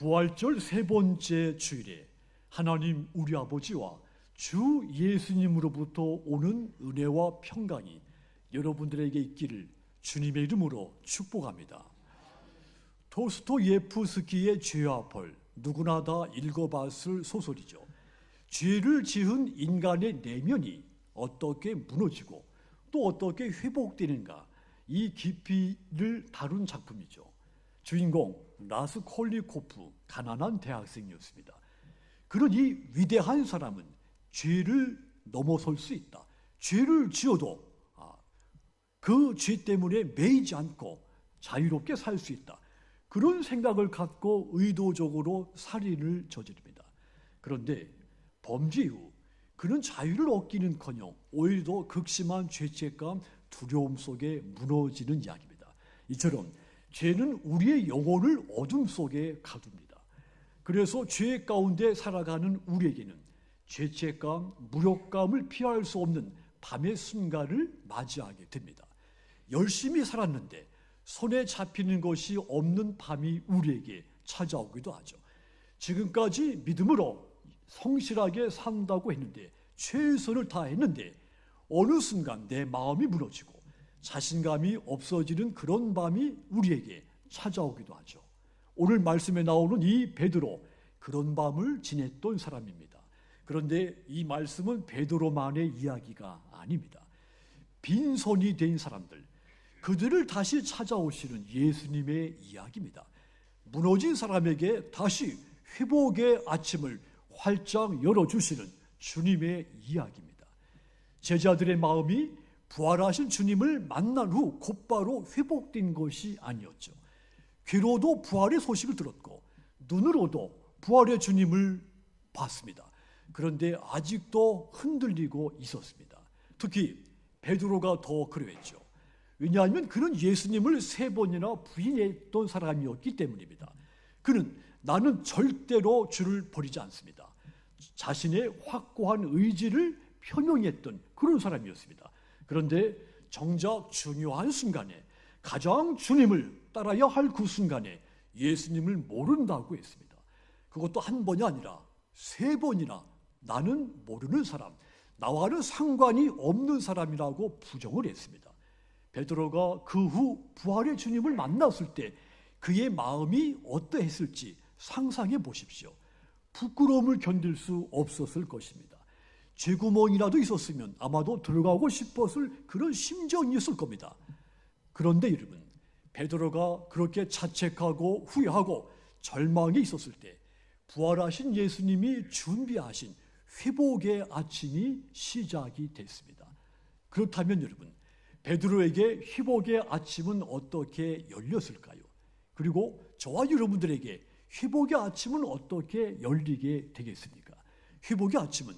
부활절 세 번째 주일에 하나님 우리 아버지와 주 예수님으로부터 오는 은혜와 평강이 여러분들에게 있기를 주님의 이름으로 축복합니다. 도스토예프스키의 죄와 벌, 누구나 다 읽어봤을 소설이죠. 죄를 지은 인간의 내면이 어떻게 무너지고 또 어떻게 회복되는가, 이 깊이를 다룬 작품이죠. 주인공 라스콜리코프, 가난한 대학생이었습니다. 그런 이 위대한 사람은 죄를 넘어설 수 있다. 죄를 지어도 그 죄 때문에 매이지 않고 자유롭게 살 수 있다. 그런 생각을 갖고 의도적으로 살인을 저지릅니다. 그런데 범죄 이후 그는 자유를 얻기는커녕 오히려 더 극심한 죄책감, 두려움 속에 무너지는 이야기입니다. 이처럼 죄는 우리의 영혼을 어둠 속에 가둡니다. 그래서 죄 가운데 살아가는 우리에게는 죄책감, 무력감을 피할 수 없는 밤의 순간을 맞이하게 됩니다. 열심히 살았는데 손에 잡히는 것이 없는 밤이 우리에게 찾아오기도 하죠. 지금까지 믿음으로 성실하게 산다고 했는데, 최선을 다했는데 어느 순간 내 마음이 무너지고 자신감이 없어지는 그런 밤이 우리에게 찾아오기도 하죠. 오늘 말씀에 나오는 이 베드로, 그런 밤을 지냈던 사람입니다. 그런데 이 말씀은 베드로만의 이야기가 아닙니다. 빈손이 된 사람들, 그들을 다시 찾아오시는 예수님의 이야기입니다. 무너진 사람에게 다시 회복의 아침을 활짝 열어주시는 주님의 이야기입니다. 제자들의 마음이 부활하신 주님을 만난 후 곧바로 회복된 것이 아니었죠. 귀로도 부활의 소식을 들었고 눈으로도 부활의 주님을 봤습니다. 그런데 아직도 흔들리고 있었습니다. 특히 베드로가 더 그랬죠. 왜냐하면 그는 예수님을 3번이나 부인했던 사람이었기 때문입니다. 그는 나는 절대로 주를 버리지 않습니다. 자신의 확고한 의지를 표명했던 그런 사람이었습니다. 그런데 정작 중요한 순간에, 가장 주님을 따라야 할 그 순간에 예수님을 모른다고 했습니다. 그것도 한 번이 아니라 3번이나 나는 모르는 사람, 나와는 상관이 없는 사람이라고 부정을 했습니다. 베드로가 그 후 부활의 주님을 만났을 때 그의 마음이 어떠했을지 상상해 보십시오. 부끄러움을 견딜 수 없었을 것입니다. 쥐구멍이라도 있었으면 아마도 들어가고 싶었을 그런 심정이었을 겁니다. 그런데 여러분, 베드로가 그렇게 자책하고 후회하고 절망에 있었을 때 부활하신 예수님이 준비하신 회복의 아침이 시작이 됐습니다. 그렇다면 여러분, 베드로에게 회복의 아침은 어떻게 열렸을까요? 그리고 저와 여러분들에게 회복의 아침은 어떻게 열리게 되겠습니까? 회복의 아침은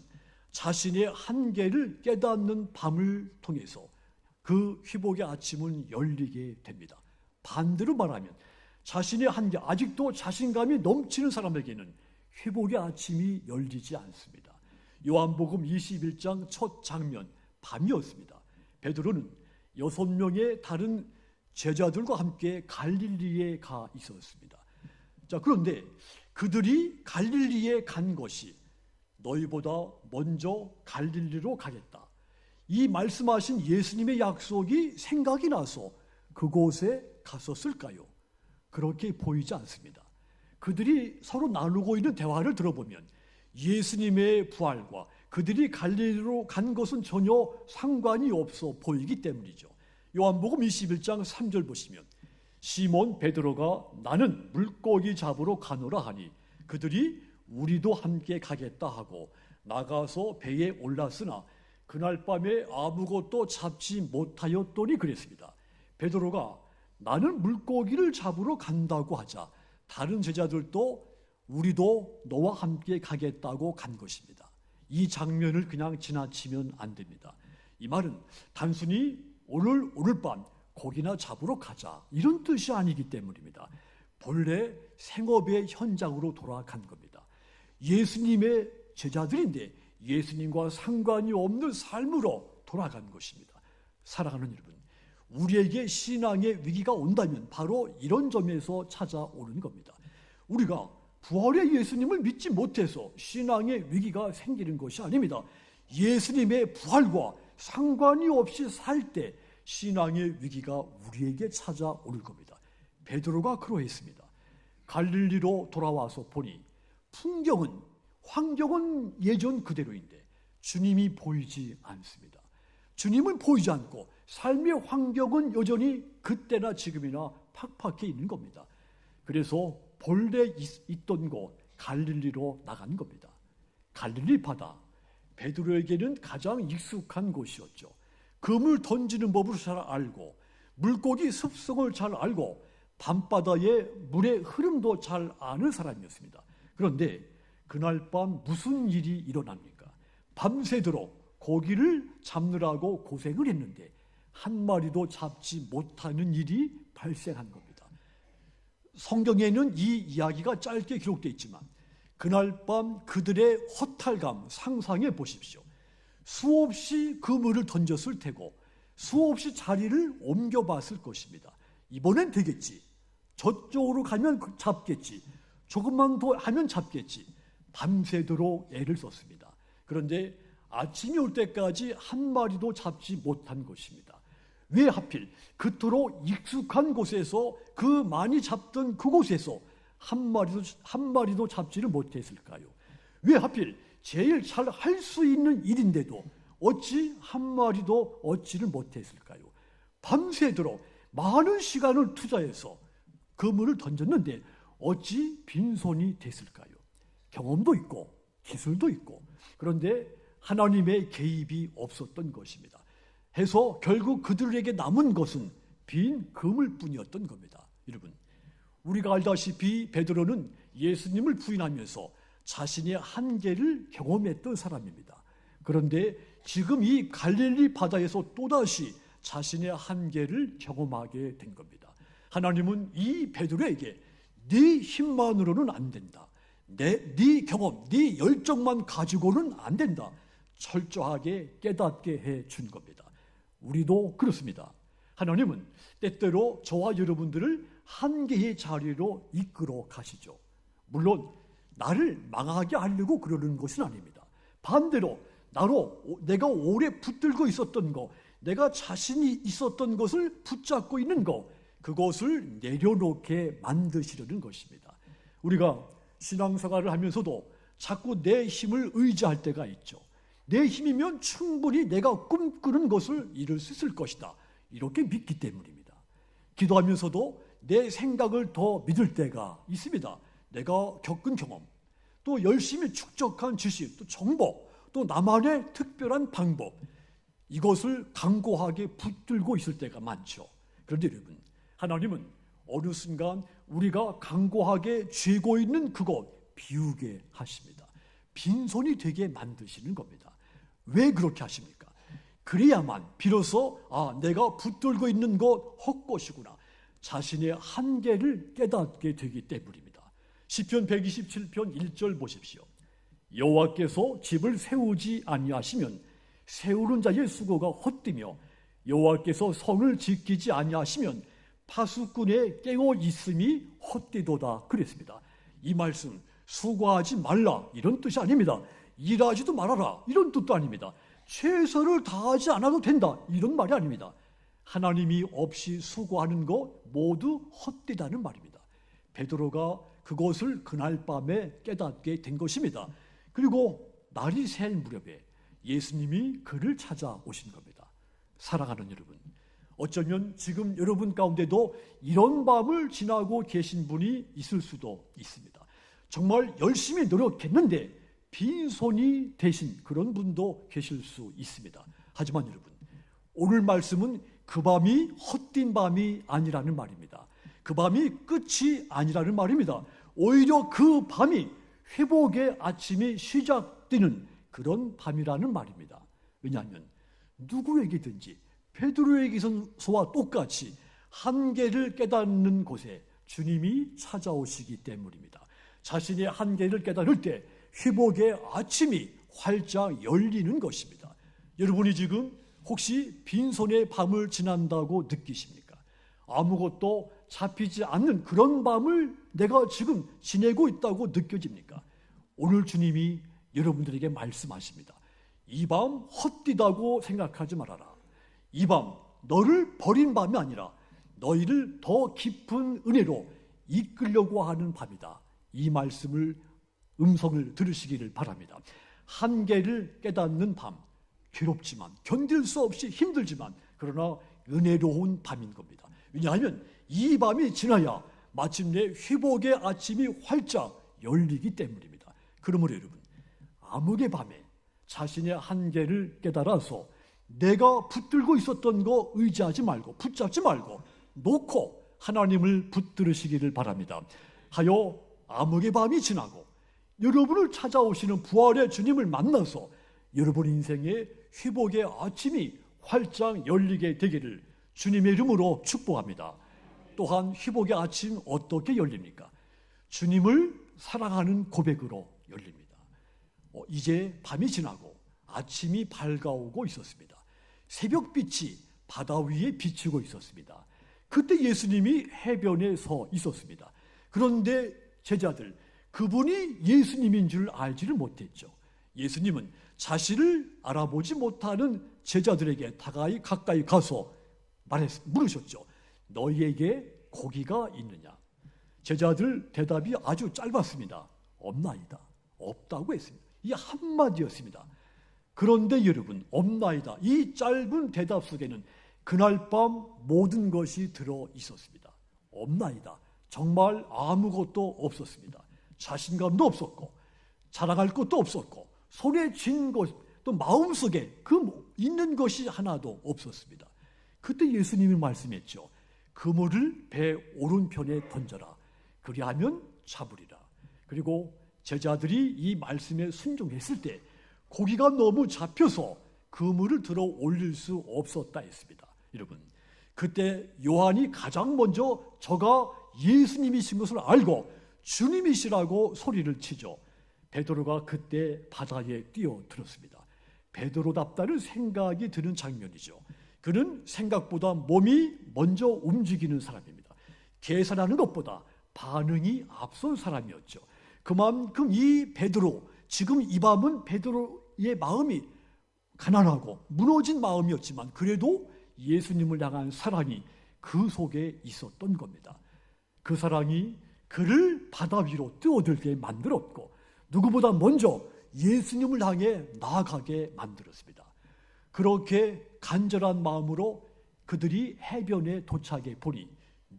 자신의 한계를 깨닫는 밤을 통해서 그 회복의 아침은 열리게 됩니다. 반대로 말하면 자신의 한계, 아직도 자신감이 넘치는 사람에게는 회복의 아침이 열리지 않습니다. 요한복음 21장 첫 장면, 밤이었습니다. 베드로는 6명의 다른 제자들과 함께 갈릴리에 가 있었습니다. 자, 그런데 그들이 갈릴리에 간 것이 너희보다 먼저 갈릴리로 가겠다, 이 말씀하신 예수님의 약속이 생각이 나서 그곳에 갔었을까요? 그렇게 보이지 않습니다. 그들이 서로 나누고 있는 대화를 들어보면 예수님의 부활과 그들이 갈릴리로 간 것은 전혀 상관이 없어 보이기 때문이죠. 요한복음 21장 3절 보시면 시몬 베드로가 나는 물고기 잡으러 가노라 하니 그들이 우리도 함께 가겠다 하고 나가서 배에 올랐으나 그날 밤에 아무것도 잡지 못하였더니 그랬습니다. 베드로가 나는 물고기를 잡으러 간다고 하자 다른 제자들도 우리도 너와 함께 가겠다고 간 것입니다. 이 장면을 그냥 지나치면 안 됩니다. 이 말은 단순히 오늘 밤 고기나 잡으러 가자 이런 뜻이 아니기 때문입니다. 본래 생업의 현장으로 돌아간 겁니다. 예수님의 제자들인데 예수님과 상관이 없는 삶으로 돌아간 것입니다. 사랑하는 여러분, 우리에게 신앙의 위기가 온다면 바로 이런 점에서 찾아오는 겁니다. 우리가 부활의 예수님을 믿지 못해서 신앙의 위기가 생기는 것이 아닙니다. 예수님의 부활과 상관이 없이 살 때 신앙의 위기가 우리에게 찾아올 겁니다. 베드로가 그러했습니다. 갈릴리로 돌아와서 보니 환경은 예전 그대로인데 주님이 보이지 않습니다. 주님은 보이지 않고 삶의 환경은 여전히 그때나 지금이나 팍팍해 있는 겁니다. 그래서 본래 있던 곳 갈릴리로 나간 겁니다. 갈릴리 바다, 베드로에게는 가장 익숙한 곳이었죠. 그물 던지는 법을 잘 알고 물고기 습성을 잘 알고 밤바다의 물의 흐름도 잘 아는 사람이었습니다. 그런데 그날 밤 무슨 일이 일어납니까? 밤새도록 고기를 잡느라고 고생을 했는데 한 마리도 잡지 못하는 일이 발생한 겁니다. 성경에는 이 이야기가 짧게 기록되어 있지만 그날 밤 그들의 허탈감 상상해 보십시오. 수없이 그물을 던졌을 테고 수없이 자리를 옮겨봤을 것입니다. 이번엔 되겠지. 저쪽으로 가면 잡겠지. 조금만 더 하면 잡겠지. 밤새도록 애를 썼습니다. 그런데 아침이 올 때까지 한 마리도 잡지 못한 것입니다. 왜 하필 그토록 익숙한 곳에서 그 많이 잡던 그곳에서 한 마리도 잡지를 못했을까요? 왜 하필 제일 잘 할 수 있는 일인데도 어찌 한 마리도 얻지를 못했을까요? 밤새도록 많은 시간을 투자해서 그물을 던졌는데 어찌 빈손이 됐을까요? 경험도 있고 기술도 있고 그런데 하나님의 개입이 없었던 것입니다. 해서 결국 그들에게 남은 것은 빈 그물뿐이었던 겁니다. 여러분, 우리가 알다시피 베드로는 예수님을 부인하면서 자신의 한계를 경험했던 사람입니다. 그런데 지금 이 갈릴리 바다에서 또다시 자신의 한계를 경험하게 된 겁니다. 하나님은 이 베드로에게 네 힘만으로는 안 된다. 네 경험, 네 열정만 가지고는 안 된다. 철저하게 깨닫게 해준 겁니다. 우리도 그렇습니다. 하나님은 때때로 저와 여러분들을 한계의 자리로 이끌어 가시죠. 물론 나를 망하게 하려고 그러는 것은 아닙니다. 반대로 내가 오래 붙들고 있었던 거, 내가 자신이 있었던 것을 붙잡고 있는 거, 그것을 내려놓게 만드시려는 것입니다. 우리가 신앙생활을 하면서도 자꾸 내 힘을 의지할 때가 있죠. 내 힘이면 충분히 내가 꿈꾸는 것을 이룰 수 있을 것이다. 이렇게 믿기 때문입니다. 기도하면서도 내 생각을 더 믿을 때가 있습니다. 내가 겪은 경험, 또 열심히 축적한 지식, 또 정보, 또 나만의 특별한 방법, 이것을 강고하게 붙들고 있을 때가 많죠. 그런데 여러분, 하나님은 어느 순간 우리가 강고하게 쥐고 있는 그것 비우게 하십니다. 빈손이 되게 만드시는 겁니다. 왜 그렇게 하십니까? 그래야만 비로소 내가 붙들고 있는 것 헛것이구나. 자신의 한계를 깨닫게 되기 때문입니다. 시편 127편 1절 보십시오. 여호와께서 집을 세우지 아니하시면 세우는 자의 수고가 헛되며 여호와께서 성을 지키지 아니하시면 파수꾼의 깨어 있음이 헛되도다 그랬습니다. 이 말씀 수고하지 말라 이런 뜻이 아닙니다. 일하지도 말아라 이런 뜻도 아닙니다. 최선을 다하지 않아도 된다 이런 말이 아닙니다. 하나님이 없이 수고하는 것 모두 헛되다는 말입니다. 베드로가 그것을 그날 밤에 깨닫게 된 것입니다. 그리고 날이 셀 무렵에 예수님이 그를 찾아오신 겁니다. 사랑하는 여러분, 어쩌면 지금 여러분 가운데도 이런 밤을 지나고 계신 분이 있을 수도 있습니다. 정말 열심히 노력했는데 빈손이 되신 그런 분도 계실 수 있습니다. 하지만 여러분, 오늘 말씀은 그 밤이 헛된 밤이 아니라는 말입니다. 그 밤이 끝이 아니라는 말입니다. 오히려 그 밤이 회복의 아침이 시작되는 그런 밤이라는 말입니다. 왜냐하면 누구에게든지 베드로에게서와 똑같이 한계를 깨닫는 곳에 주님이 찾아오시기 때문입니다. 자신의 한계를 깨달을 때 회복의 아침이 활짝 열리는 것입니다. 여러분이 지금 혹시 빈손의 밤을 지난다고 느끼십니까? 아무것도 잡히지 않는 그런 밤을 내가 지금 지내고 있다고 느껴집니까? 오늘 주님이 여러분들에게 말씀하십니다. 이 밤 헛디다고 생각하지 말아라. 이 밤 너를 버린 밤이 아니라 너희를 더 깊은 은혜로 이끌려고 하는 밤이다. 이 말씀을 음성을 들으시기를 바랍니다. 한계를 깨닫는 밤, 괴롭지만 견딜 수 없이 힘들지만 그러나 은혜로운 밤인 겁니다. 왜냐하면 이 밤이 지나야 마침내 회복의 아침이 활짝 열리기 때문입니다. 그러므로 여러분, 암흑의 밤에 자신의 한계를 깨달아서 내가 붙들고 있었던 거 의지하지 말고 붙잡지 말고 놓고 하나님을 붙들으시기를 바랍니다. 하여 암흑의 밤이 지나고 여러분을 찾아오시는 부활의 주님을 만나서 여러분 인생의 회복의 아침이 활짝 열리게 되기를 주님의 이름으로 축복합니다. 또한 회복의 아침 어떻게 열립니까? 주님을 사랑하는 고백으로 열립니다. 이제 밤이 지나고 아침이 밝아오고 있었습니다. 새벽빛이 바다 위에 비치고 있었습니다. 그때 예수님이 해변에 서 있었습니다. 그런데 제자들, 그분이 예수님인 줄 알지를 못했죠. 예수님은 자신을 알아보지 못하는 제자들에게 가까이 가서 물으셨죠. 너희에게 고기가 있느냐? 제자들 대답이 아주 짧았습니다. 없나이다. 없다고 했습니다. 이 한마디였습니다. 그런데 여러분, 없나이다. 이 짧은 대답 속에는 그날 밤 모든 것이 들어 있었습니다. 없나이다. 정말 아무것도 없었습니다. 자신감도 없었고 자랑할 것도 없었고 손에 쥔 것, 또 마음속에 있는 것이 하나도 없었습니다. 그때 예수님이 말씀했죠. 그물을 배 오른편에 던져라. 그리하면 잡으리라. 그리고 제자들이 이 말씀에 순종했을 때 고기가 너무 잡혀서 그물을 들어 올릴 수 없었다 했습니다. 여러분, 그때 요한이 가장 먼저 저가 예수님이신 것을 알고 주님이시라고 소리를 치죠. 베드로가 그때 바다에 뛰어들었습니다. 베드로답다는 생각이 드는 장면이죠. 그는 생각보다 몸이 먼저 움직이는 사람입니다. 계산하는 것보다 반응이 앞선 사람이었죠. 그만큼 이 베드로, 지금 이 밤은 베드로의 마음이 가난하고 무너진 마음이었지만 그래도 예수님을 향한 사랑이 그 속에 있었던 겁니다. 그 사랑이 그를 바다 위로 뛰어들게 만들었고 누구보다 먼저 예수님을 향해 나아가게 만들었습니다. 그렇게 간절한 마음으로 그들이 해변에 도착해 보니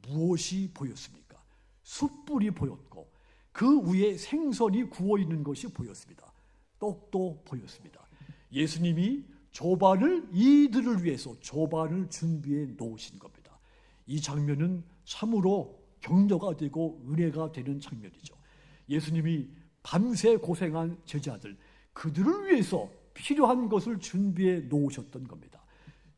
무엇이 보였습니까? 숯불이 보였고 그 위에 생선이 구워 있는 것이 보였습니다. 떡도 보였습니다. 예수님이 조반을 이들을 위해서 조반을 준비해 놓으신 겁니다. 이 장면은 참으로 격려가 되고 은혜가 되는 장면이죠. 예수님이 밤새 고생한 제자들, 그들을 위해서 필요한 것을 준비해 놓으셨던 겁니다.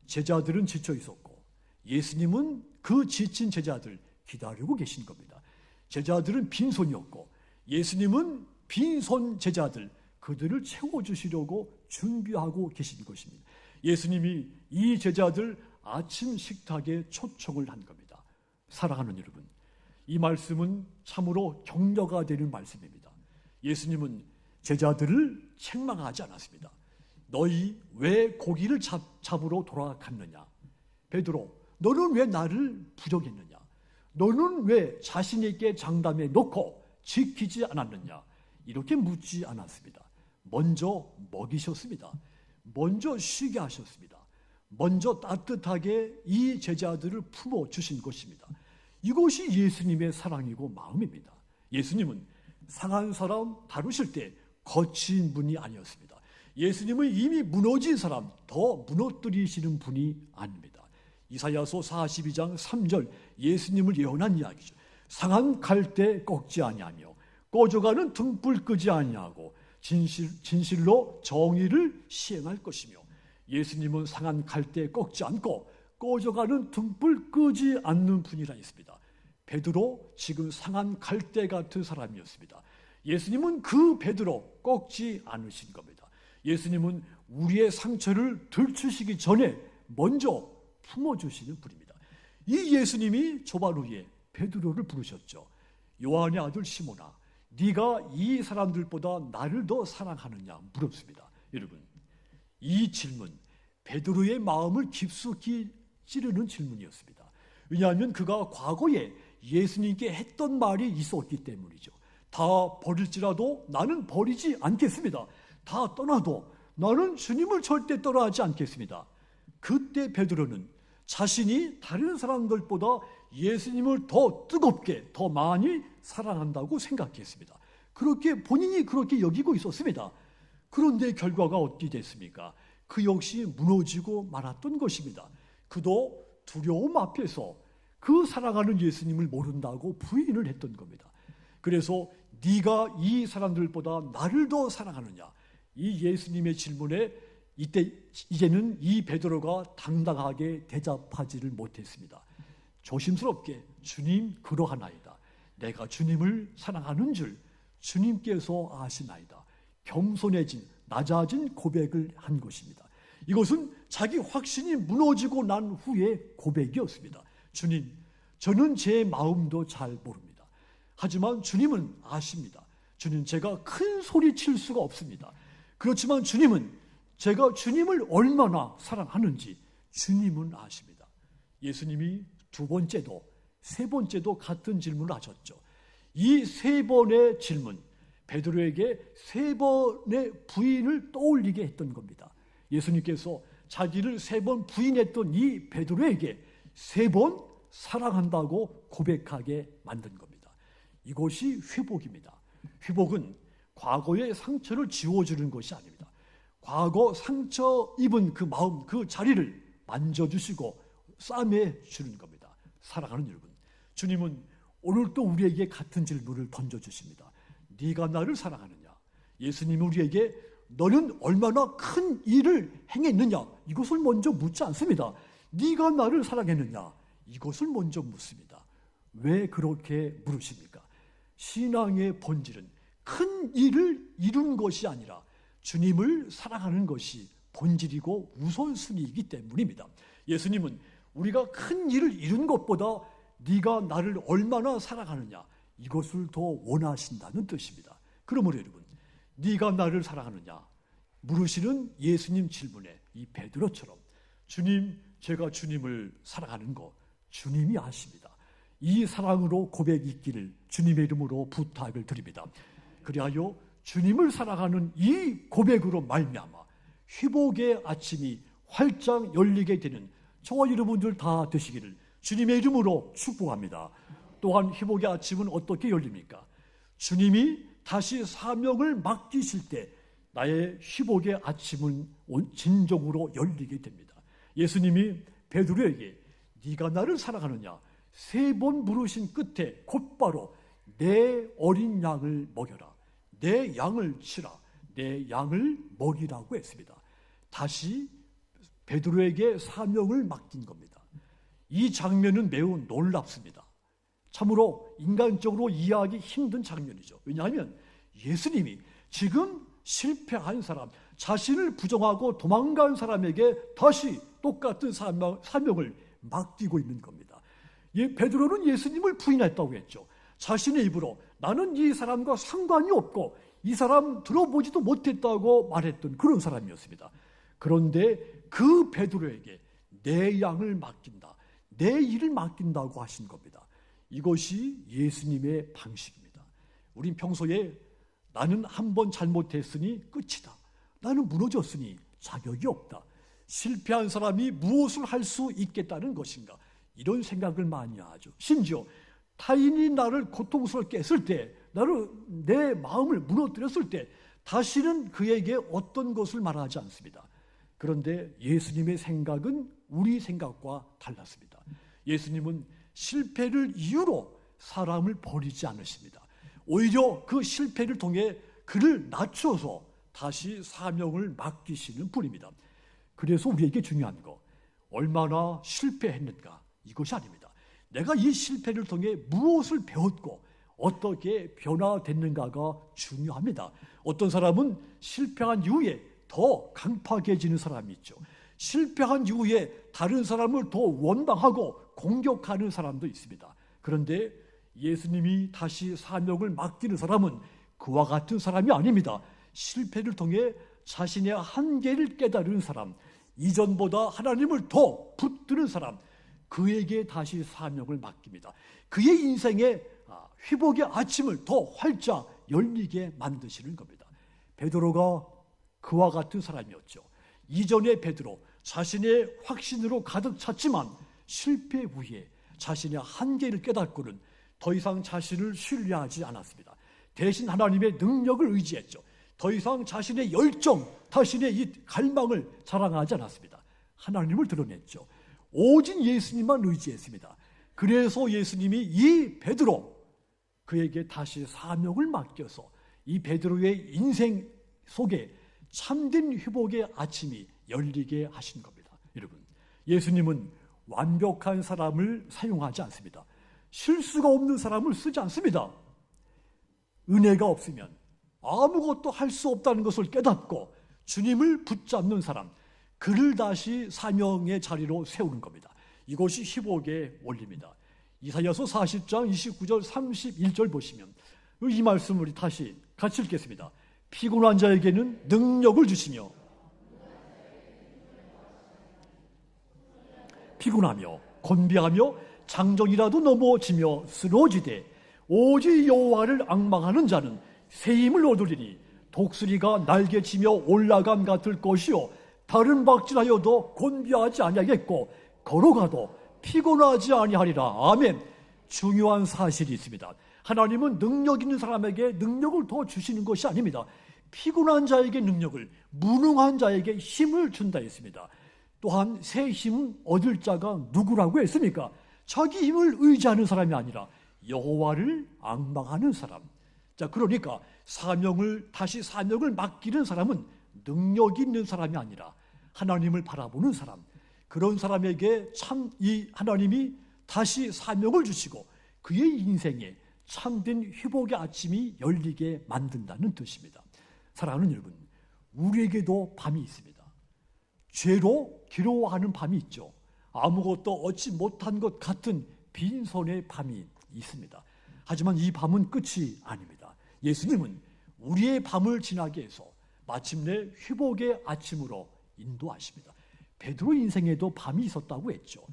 제자들은 지쳐 있었고 예수님은 그 지친 제자들 기다리고 계신 겁니다. 제자들은 빈손이었고 예수님은 빈손 제자들 그들을 채워주시려고 준비하고 계신 것입니다. 예수님이 이 제자들 아침 식탁에 초청을 한 겁니다. 사랑하는 여러분, 이 말씀은 참으로 격려가 되는 말씀입니다. 예수님은 제자들을 책망하지 않았습니다. 너희 왜 고기를 잡으러 돌아갔느냐? 베드로, 너는 왜 나를 부정했느냐? 너는 왜 자신 있게 장담해 놓고 지키지 않았느냐? 이렇게 묻지 않았습니다. 먼저 먹이셨습니다. 먼저 쉬게 하셨습니다. 먼저 따뜻하게 이 제자들을 품어주신 것입니다. 이것이 예수님의 사랑이고 마음입니다. 예수님은 상한 사람 다루실 때 거친 분이 아니었습니다. 예수님은 이미 무너진 사람 더 무너뜨리시는 분이 아닙니다. 이사야서 42장 3절 예수님을 예언한 이야기죠. 상한 갈대 꺾지 아니하며 꺼져가는 등불 끄지 아니하고 진실로 정의를 시행할 것이며, 예수님은 상한 갈대 꺾지 않고 꺼져가는 등불 끄지 않는 분이라 했습니다. 베드로 지금 상한 갈대 같은 사람이었습니다. 예수님은 그 베드로 꺾지 않으신 겁니다. 예수님은 우리의 상처를 들추시기 전에 먼저 품어주시는 분입니다. 이 예수님이 조반 위에 베드로를 부르셨죠. 요한의 아들 시몬아, 네가 이 사람들보다 나를 더 사랑하느냐 물었습니다. 여러분, 이 질문 베드로의 마음을 깊숙이 찌르는 질문이었습니다. 왜냐하면 그가 과거에 예수님께 했던 말이 있었기 때문이죠. 다 버릴지라도 나는 버리지 않겠습니다. 다 떠나도 나는 주님을 절대 떠나지 않겠습니다. 그때 베드로는 자신이 다른 사람들보다 예수님을 더 뜨겁게, 더 많이 사랑한다고 생각했습니다. 본인이 그렇게 여기고 있었습니다. 그런데 결과가 어떻게 됐습니까? 그 역시 무너지고 말았던 것입니다. 그도 두려움 앞에서 그 사랑하는 예수님을 모른다고 부인을 했던 겁니다. 그래서 네가 이 사람들보다 나를 더 사랑하느냐? 이 예수님의 질문에 이제는 이 베드로가 당당하게 대답하지를 못했습니다. 조심스럽게 주님 그러하나이다. 내가 주님을 사랑하는 줄 주님께서 아시나이다. 겸손해진 낮아진 고백을 한 것입니다. 이것은 자기 확신이 무너지고 난 후의 고백이었습니다. 주님, 저는 제 마음도 잘 모릅니다. 하지만 주님은 아십니다. 주님, 제가 큰 소리 칠 수가 없습니다. 그렇지만 주님은 제가 주님을 얼마나 사랑하는지 주님은 아십니다. 예수님이 두 번째도 세 번째도 같은 질문을 하셨죠. 이 세 번의 질문, 베드로에게 세 번의 부인을 떠올리게 했던 겁니다. 예수님께서 자기를 세 번 부인했던 이 베드로에게 세 번 사랑한다고 고백하게 만든 겁니다. 이것이 회복입니다. 회복은 과거의 상처를 지워주는 것이 아닙니다. 과거 상처 입은 그 마음, 그 자리를 만져주시고 싸매주는 겁니다. 사랑하는 여러분, 주님은 오늘도 우리에게 같은 질문을 던져주십니다. 네가 나를 사랑하느냐? 예수님이 우리에게 너는 얼마나 큰 일을 행했느냐? 이것을 먼저 묻지 않습니다. 네가 나를 사랑했느냐? 이것을 먼저 묻습니다. 왜 그렇게 물으십니까? 신앙의 본질은 큰 일을 이룬 것이 아니라 주님을 사랑하는 것이 본질이고 우선순위이기 때문입니다. 예수님은 우리가 큰 일을 이룬 것보다 네가 나를 얼마나 사랑하느냐, 이것을 더 원하신다는 뜻입니다. 그러므로 여러분, 네가 나를 사랑하느냐 물으시는 예수님 질문에 이 베드로처럼 주님, 제가 주님을 사랑하는 거 주님이 아십니다. 이 사랑으로 고백이 있기를 주님의 이름으로 부탁을 드립니다. 그리하여 주님을 사랑하는 이 고백으로 말미암아 회복의 아침이 활짝 열리게 되는 저와 여러분들 다 되시기를 주님의 이름으로 축복합니다. 또한 회복의 아침은 어떻게 열립니까? 주님이 다시 사명을 맡기실 때 나의 회복의 아침은 진정으로 열리게 됩니다. 예수님이 베드로에게 네가 나를 사랑하느냐 세 번 물으신 끝에 곧바로 내 어린 양을 먹여라, 내 양을 치라, 내 양을 먹이라고 했습니다. 다시 베드로에게 사명을 맡긴 겁니다. 이 장면은 매우 놀랍습니다. 참으로 인간적으로 이해하기 힘든 장면이죠. 왜냐하면 예수님이 지금 실패한 사람, 자신을 부정하고 도망간 사람에게 다시 똑같은 사명을 맡기고 있는 겁니다. 베드로는 예수님을 부인했다고 했죠. 자신의 입으로 나는 이 사람과 상관이 없고 이 사람 들어보지도 못했다고 말했던 그런 사람이었습니다. 그런데 그 베드로에게 내 양을 맡긴다, 내 일을 맡긴다고 하신 겁니다. 이것이 예수님의 방식입니다. 우린 평소에 나는 한 번 잘못했으니 끝이다, 나는 무너졌으니 자격이 없다, 실패한 사람이 무엇을 할 수 있겠다는 것인가, 이런 생각을 많이 하죠. 심지어 타인이 나를 고통스럽게 했을 때, 내 마음을 무너뜨렸을 때 다시는 그에게 어떤 것을 말하지 않습니다. 그런데 예수님의 생각은 우리 생각과 달랐습니다. 예수님은 실패를 이유로 사람을 버리지 않으십니다. 오히려 그 실패를 통해 그를 낮춰서 다시 사명을 맡기시는 분입니다. 그래서 우리에게 중요한 거, 얼마나 실패했는가, 이것이 아닙니다. 내가 이 실패를 통해 무엇을 배웠고 어떻게 변화됐는가가 중요합니다. 어떤 사람은 실패한 이후에 더 강팍해지는 사람이 있죠. 실패한 이후에 다른 사람을 더 원망하고 공격하는 사람도 있습니다. 그런데 예수님이 다시 사명을 맡기는 사람은 그와 같은 사람이 아닙니다. 실패를 통해 자신의 한계를 깨달은 사람, 이전보다 하나님을 더 붙드는 사람, 그에게 다시 사명을 맡깁니다. 그의 인생의 회복의 아침을 더 활짝 열리게 만드시는 겁니다. 베드로가 그와 같은 사람이었죠. 이전의 베드로, 자신의 확신으로 가득 찼지만 실패 후에 자신의 한계를 깨닫고는 더 이상 자신을 신뢰하지 않았습니다. 대신 하나님의 능력을 의지했죠. 더 이상 자신의 열정, 자신의 이 갈망을 자랑하지 않았습니다. 하나님을 드러냈죠. 오직 예수님만 의지했습니다. 그래서 예수님이 이 베드로, 그에게 다시 사명을 맡겨서 이 베드로의 인생 속에 참된 회복의 아침이 열리게 하신 겁니다. 여러분, 예수님은 완벽한 사람을 사용하지 않습니다. 실수가 없는 사람을 쓰지 않습니다. 은혜가 없으면 아무것도 할 수 없다는 것을 깨닫고 주님을 붙잡는 사람, 그를 다시 사명의 자리로 세우는 겁니다. 이것이 회복의 원리입니다. 이사야서 40장 29절 31절 보시면 이 말씀을 우리 다시 같이 읽겠습니다. 피곤한 자에게는 능력을 주시며 피곤하며 곤비하며 장정이라도 넘어지며 쓰러지되 오직 여호와를 앙망하는 자는 새 힘을 얻으리니 독수리가 날개치며 올라감 같을 것이요 다른 박질하여도 곤비하지 아니하겠고 걸어가도 피곤하지 아니하리라. 아멘. 중요한 사실이 있습니다. 하나님은 능력 있는 사람에게 능력을 더 주시는 것이 아닙니다. 피곤한 자에게 능력을, 무능한 자에게 힘을 준다 했습니다. 또한 새 힘을 얻을 자가 누구라고 했습니까? 자기 힘을 의지하는 사람이 아니라 여호와를 앙망하는 사람. 자, 그러니까 다시 사명을 맡기는 사람은 능력이 있는 사람이 아니라 하나님을 바라보는 사람, 그런 사람에게 참 이 하나님이 다시 사명을 주시고 그의 인생에 참된 회복의 아침이 열리게 만든다는 뜻입니다. 사랑하는 여러분, 우리에게도 밤이 있습니다. 죄로 괴로워하는 밤이 있죠. 아무것도 얻지 못한 것 같은 빈손의 밤이 있습니다. 하지만 이 밤은 끝이 아닙니다. 예수님은 우리의 밤을 지나게 해서 마침내 회복의 아침으로 인도하십니다. 베드로 인생에도 밤이 있었다고 했죠.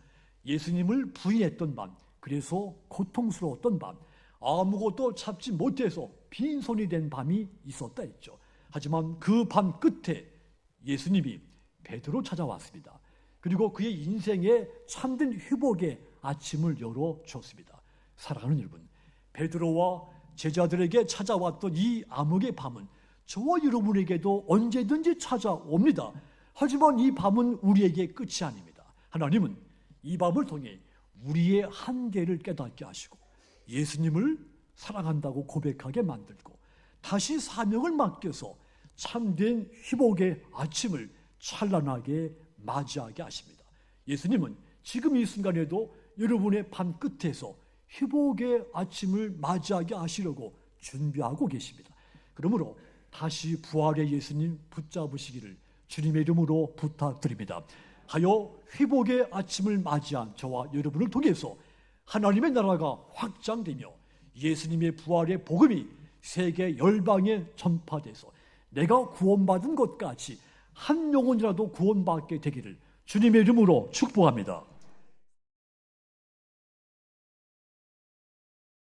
예수님을 부인했던 밤, 그래서 고통스러웠던 밤, 아무것도 잡지 못해서 빈손이 된 밤이 있었다 했죠. 하지만 그 밤 끝에 예수님이 베드로 찾아왔습니다. 그리고 그의 인생에 참된 회복의 아침을 열어주었습니다. 사랑하는 여러분, 베드로와 제자들에게 찾아왔던 이 암흑의 밤은 저와 여러분에게도 언제든지 찾아옵니다. 하지만 이 밤은 우리에게 끝이 아닙니다. 하나님은 이 밤을 통해 우리의 한계를 깨닫게 하시고 예수님을 사랑한다고 고백하게 만들고 다시 사명을 맡겨서 참된 회복의 아침을 찬란하게 맞이하게 하십니다. 예수님은 지금 이 순간에도 여러분의 밤 끝에서 회복의 아침을 맞이하게 하시려고 준비하고 계십니다. 그러므로 다시 부활의 예수님 붙잡으시기를 주님의 이름으로 부탁드립니다. 하여 회복의 아침을 맞이한 저와 여러분을 통해서 하나님의 나라가 확장되며 예수님의 부활의 복음이 세계 열방에 전파돼서 내가 구원받은 것 같이 한 영혼이라도 구원받게 되기를 주님의 이름으로 축복합니다.